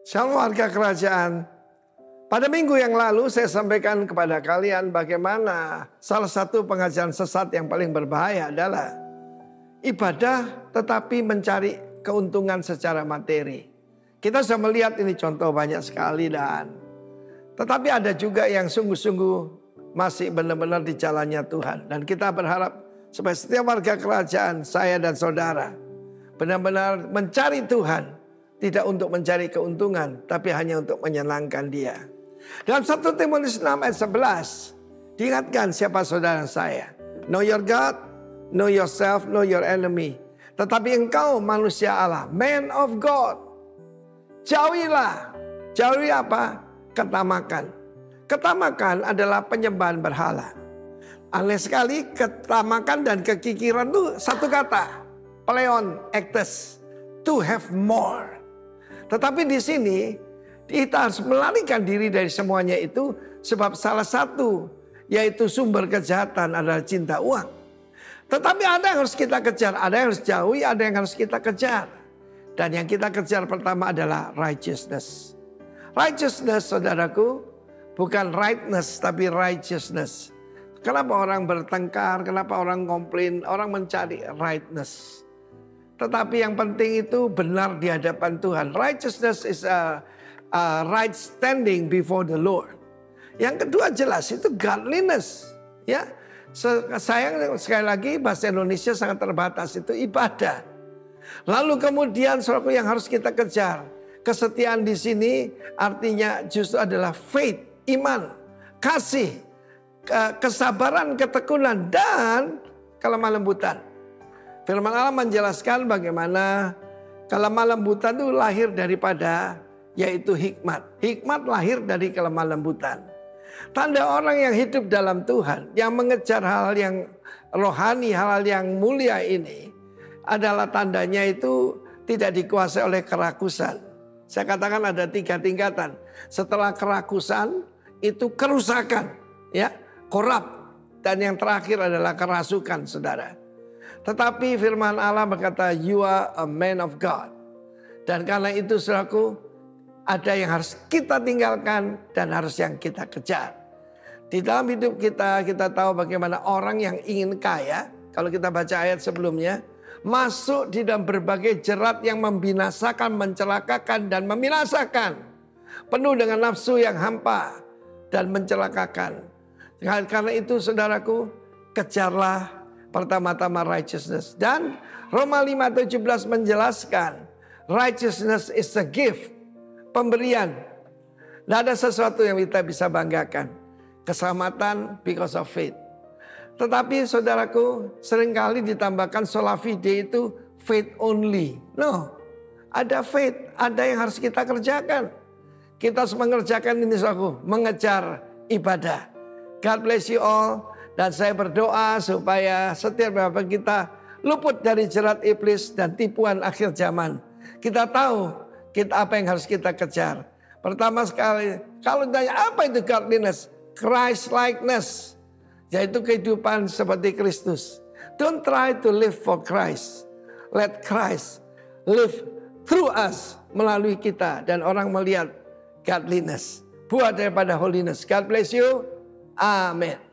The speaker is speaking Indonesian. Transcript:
Shalom warga kerajaan. Pada minggu yang lalu saya sampaikan kepada kalian bagaimana salah satu pengajaran sesat yang paling berbahaya adalah ibadah tetapi mencari keuntungan secara materi. Kita sudah melihat ini contoh banyak sekali tetapi ada juga yang sungguh-sungguh masih benar-benar di jalannya Tuhan. Dan kita berharap supaya setiap warga kerajaan, saya dan saudara benar-benar mencari Tuhan. Tidak untuk mencari keuntungan, tapi hanya untuk menyenangkan Dia. Dalam 1 Timotius 6 ayat 11, diingatkan siapa saudara saya. Know your God, know yourself, know your enemy. Tetapi engkau manusia Allah, man of God. Jauhilah. Jauhi apa? Ketamakan. Ketamakan adalah penyembahan berhala. Aneh sekali, ketamakan dan kekikiran itu satu kata. Pleon, ektes. To have more. Tetapi di sini kita harus melarikan diri dari semuanya itu sebab salah satu yaitu sumber kejahatan adalah cinta uang. Tetapi ada yang harus kita kejar, ada yang harus jauhi, ada yang harus kita kejar. Dan yang kita kejar pertama adalah righteousness. Righteousness, saudaraku, bukan rightness tapi righteousness. Kenapa orang bertengkar, kenapa orang komplain, orang mencari rightness. Tetapi yang penting itu benar di hadapan Tuhan. Righteousness is a right standing before the Lord. Yang kedua jelas itu godliness. Ya, sayang sekali lagi bahasa Indonesia sangat terbatas, itu ibadah. Lalu kemudian saudaraku yang harus kita kejar. Kesetiaan di sini artinya justru adalah faith, iman, kasih, kesabaran, ketekunan, dan kelemah lembutan. Firman Allah menjelaskan bagaimana kelemah lembutan itu lahir daripada yaitu hikmat. Hikmat lahir dari kelemah lembutan. Tanda orang yang hidup dalam Tuhan, yang mengejar hal yang rohani, hal yang mulia ini adalah tandanya itu tidak dikuasai oleh kerakusan. Saya katakan ada 3 tingkatan. Setelah kerakusan itu kerusakan, ya, korup, dan yang terakhir adalah kerasukan, saudara. Tetapi firman Allah berkata, you are a man of God. Dan karena itu saudaraku, ada yang harus kita tinggalkan dan harus yang kita kejar. Di dalam hidup kita, kita tahu bagaimana orang yang ingin kaya, kalau kita baca ayat sebelumnya, masuk di dalam berbagai jerat yang membinasakan, mencelakakan, dan membinasakan. Penuh dengan nafsu yang hampa dan mencelakakan. Karena itu saudaraku, kejarlah pertama-tama righteousness. Dan Roma 5:17 menjelaskan righteousness is a gift, pemberian. Tidak ada sesuatu yang kita bisa banggakan. Keselamatan because of faith. Tetapi saudaraku seringkali ditambahkan sola fide itu faith only. No, ada faith, ada yang harus kita kerjakan. Kita harus mengerjakan ini saudaraku, mengejar ibadah. God bless you all. Dan saya berdoa supaya setiap kita luput dari jerat iblis dan tipuan akhir zaman. Kita tahu apa yang harus kita kejar. Pertama sekali, kalau ditanya apa itu godliness? Christ likeness. Yaitu kehidupan seperti Kristus. Don't try to live for Christ. Let Christ live through us, melalui kita. Dan orang melihat godliness. Buah daripada holiness. God bless you. Amen.